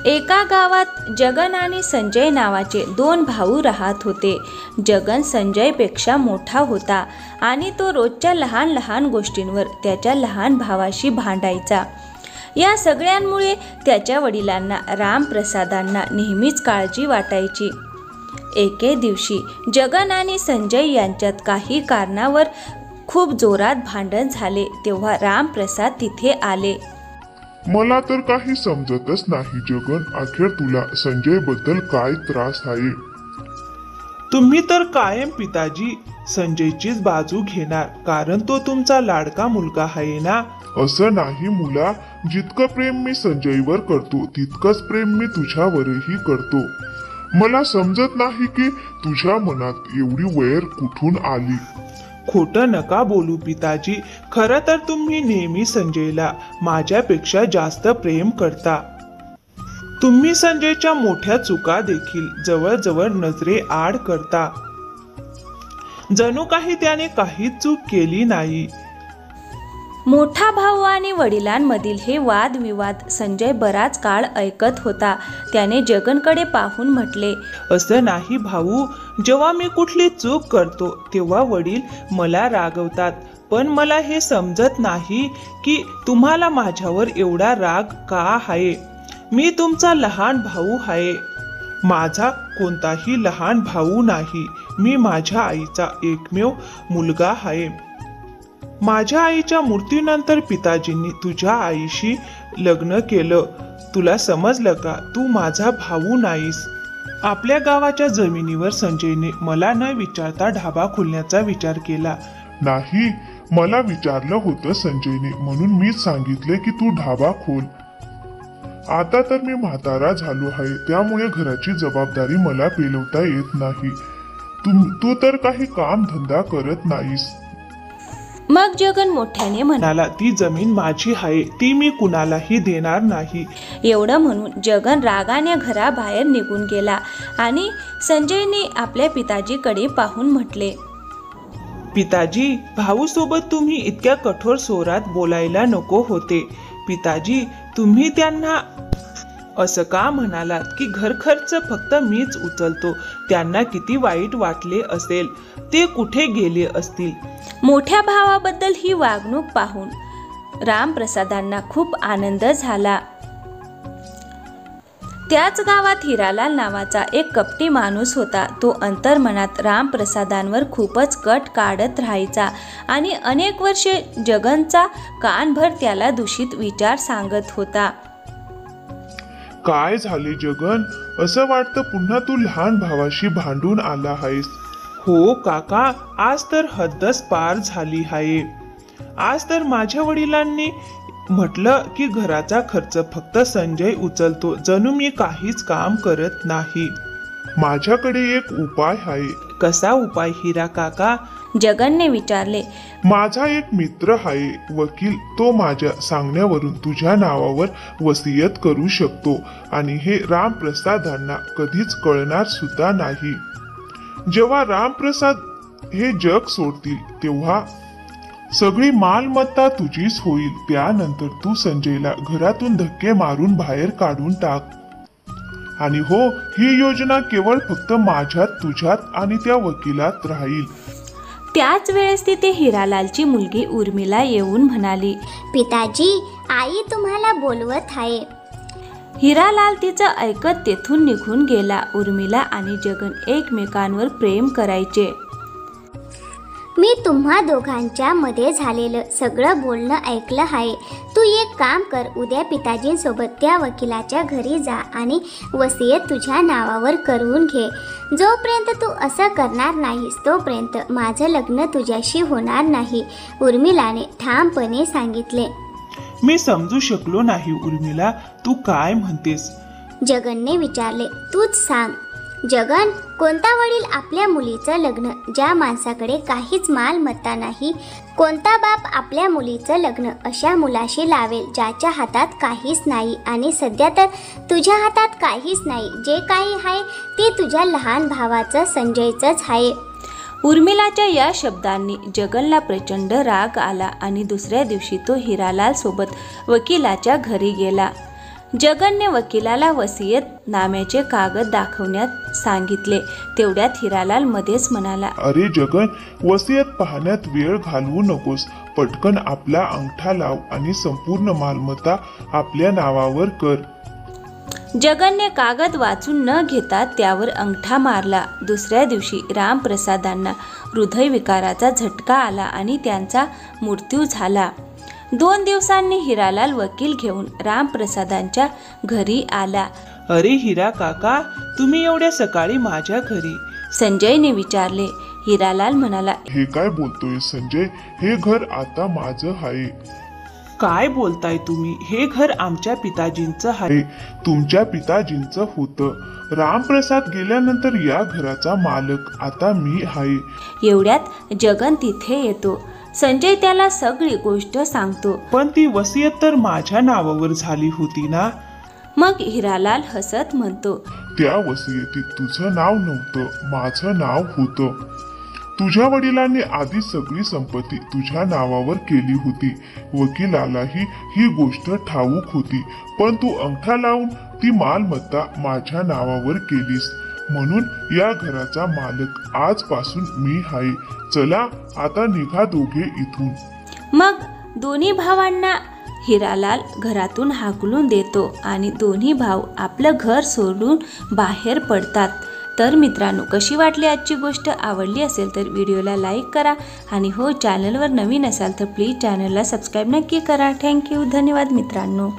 एका गावात जगन आणि संजय नावाचे दोन भाऊ राहत होते. जगन संजयपेक्षा मोठा होता आणि तो रोजच्या लहान लहान गोष्टींवर त्याच्या लहान भावाशी भांडायचा. या सगळ्यांमुळे त्याच्या वडिलांना रामप्रसादांना नेहमीच काळजी वाटायची. एके दिवशी जगन आणि संजय यांच्यात काही कारणावर खूप जोरात भांडण झाले. तेव्हा रामप्रसाद तिथे आले. मला तर काही समजतच नाही जगन, अखेर तुला संजय बद्दल काय त्रास आहे? तुम्ही तर कायम पिताजी संजयचीच बाजू घेणार, कारण तो तुमचा लाडका मुलगा आहे ना. असं नाही मुला, जितकं प्रेम मी संजयवर करतो तितकंच प्रेम मी तुझ्यावरही करतो. मला समजत नाही की तुझ्या मनात एवढी वैर कुठून आली. खोटं नका बोलू पिताजी, खरं तर तुम्ही नेहमी संजयला माझ्यापेक्षा जास्त प्रेम करता. तुम्ही संजयच्या मोठ्या चुका देखील जवळजवळ नजरे आड करता, जणू काही त्याने काहीच चूक केली नाही. मोठा भाऊ आणि वडिलांमधील हे वादविवाद संजय बराच काळ ऐकत होता. त्याने जगनकडे पाहून म्हटले, असं नाही भाऊ, जेव्हा मी कुठली चूक करतो तेव्हा वडील मला रागवतात, पण मला हे समजत नाही की तुम्हाला माझ्यावर एवढा राग का आहे. मी तुमचा लहान भाऊ आहे. माझा कोणताही लहान भाऊ नाही. मी माझ्या आईचा एकमेव मुलगा आहे. माझ्या आईच्या मृत्यूनंतर पिताजींनी तुझ्या आईशी लग्न केलं. तुला समजलं का? तू माझा भाऊ नाहीस. आपल्या गावाच्या जमिनीवर संजयने मला न विचारता ढाबा खोलण्याचा विचार केला. नाही, मला विचारलं होतं संजयने, म्हणून मीच सांगितले की तू ढाबा खोल. आता तर मी म्हातारा झालो आहे, त्यामुळे घराची जबाबदारी मला पेलवता येत नाही. तू तर काही काम धंदा करत नाहीस. मग जगन मोठ्याने म्हणाला, ती जमीन माझी आहे, ती मी कुणालाही देणार नाही. एवढं म्हणून जगन रागाने घराबाहेर निघून गेला आणि संजयने आपल्या पिताजीकडे पाहून म्हटले, पिताजी, भाऊ सोबत तुम्ही इतक्या कठोर स्वरात बोलायला नको होते. पिताजी, तुम्ही त्यांना असं का म्हणालात की घर खर्च फक्त मीच उचलतो? त्यांना किती वाईट वाटले असेल. ते कुठे गेले असतील? मोठ्या भावाबद्दल ही वागणूक पाहून रामप्रसादांना खूप आनंद झाला. त्याच गावात हिरालाल नावाचा एक कपटी माणूस होता. तो अंतर्मनात रामप्रसादांवर खूपच कट काढत राहायचा आणि अनेक वर्षे जगनचा कानभर त्याला दूषित विचार सांगत होता. काय झाले जगन? असं वाटतं पुन्हा तू लहान भावाशी भांडून आला आहेस. हो काका, आज तर हद्दच पार झाली आहे. आज तर माझ्या वडिलांनी म्हटलं की घराचा खर्च फक्त संजय उचलतो, जणू मी काहीच काम करत नाही. माझ्याकडे एक उपाय आहे. कसा उपाय हिरा काका? जगनने विचारले. माझा एक मित्र आहे वकील, तो माझ्या सांगण्यावरून तुझ्या नावावर वसियत करू शकतो आणि हे रामप्रसादांना कधीच कळणार सुद्धा नाही. जेव्हा रामप्रसाद हे जग सोडतील तेव्हा सगळी मालमत्ता तुझीच होईल. त्यानंतर तू संजयला घरातून धक्के मारून बाहेर काढून टाक. आणि हो, ही योजना केवळ फक्त माझ्यात, तुझ्यात आणि त्या वकिलात राहील. त्याच वेळेस तिथे हिरालालची मुलगी उर्मिला येऊन म्हणाली, पिताजी, आई तुम्हाला बोलवत आहे. हिरालाल तिचं ऐकत तेथून निघून गेला. उर्मिला आणि जगन एकमेकांवर प्रेम करायचे. मी तुम्हा दोघांच्या मध्ये झालेलं सगळं बोलणं ऐकलं आहे. तू एक काम कर, उद्या पिताजींसोबत त्या वकिलाच्या घरी जा आणि वसियत तुझ्या नावावर करून घे. जोपर्यंत तू असं करणार नाहीस तोपर्यंत माझं लग्न तुझ्याशी होणार नाही, उर्मिलाने ठामपणे सांगितले. मी समजू शकलो नाही उर्मिला, तू काय म्हणतेस? जगनने विचारले. तूच सांग. जगन, कोणता वडील आपल्या मुलीचं लग्न ज्या माणसाकडे काहीच मालमत्ता नाही, कोणता बाप आपल्या मुलीचं लग्न अशा मुलाशी लावेल ज्याच्या हातात काहीच नाही? आणि सध्या तर तुझ्या हातात काहीच नाही. जे काही आहे ते तुझ्या लहान भावाचं संजयचंच आहे. उर्मिलाच्या या शब्दांनी जगनला प्रचंड राग आला आणि दुसऱ्या दिवशी तो हिरालाल सोबत वकिलाच्या घरी गेला. जगनने वकिलाला वसियत नाम्याचे कागद दाखवण्यात सांगितले. तेवढ्यात हिरालाल मध्येच म्हणाला, अरे जगन, वसियत पाहण्यात वेळ घालवू नकोस. पटकन आपला अंगठा लाव आणि संपूर्ण मालमत्ता आपल्या नावावर कर. जगनने कागद वाचून न घेता त्यावर अंगठा मारला. दुसऱ्या दिवशी रामप्रसादांना हृदयविकाराचा झटका आला आणि त्यांचा मृत्यू झाला. 2 दिवसांनी हिरालाल वकील घेऊन रामप्रसादांच्या घरी आला. अरे हिरा काका, तुम्ही एवढ्या सकाळी माझ्या घरी? संजयने विचारले. हिरालाल म्हणाला, हे काय बोलतोय संजय? हे घर आता माझं आहे. काय बोलताय तुम्ही? हे घर आमच्या पिताजींचं आहे. हे तुमच्या पिताजींचं होतं. रामप्रसाद गेल्यानंतर या घराचा मालक आता मी आहे. एवढ्यात जगन तिथे येतो. संजय त्याला सगळी गोष्ट सांगतो. पण ती वसियत तर माझ्या नावावर झाली होती ना? मग हिरालाल हसत म्हणतो, त्या वसियतीत तुझं नाव नव्हतं, माझं नाव होतं. तुझ्या वडिलांनी आधी सगळी संपत्ती तुझ्या नावावर केली होती. वकिलालाही ही गोष्ट ठाऊक होती, पण तू अंगठा लावून ती मालमत्ता माझ्या नावावर केलीस. म्हणून या घराचा मालक आजपासून मी आहे. चला आता निघा दोघे इथून. मग दोन्ही भावांना हिरालाल घरातून हाकलून देतो आणि दोन्ही भाऊ आपलं घर सोडून बाहेर पडतात. तर मित्रांनो, कशी वाटली आजची गोष्ट? आवडली असेल तर व्हिडिओला लाईक करा आणि हो, चॅनलवर नवीन असाल तर प्लीज चॅनलला सबस्क्राईब नक्की करा. थँक्यू, धन्यवाद मित्रांनो.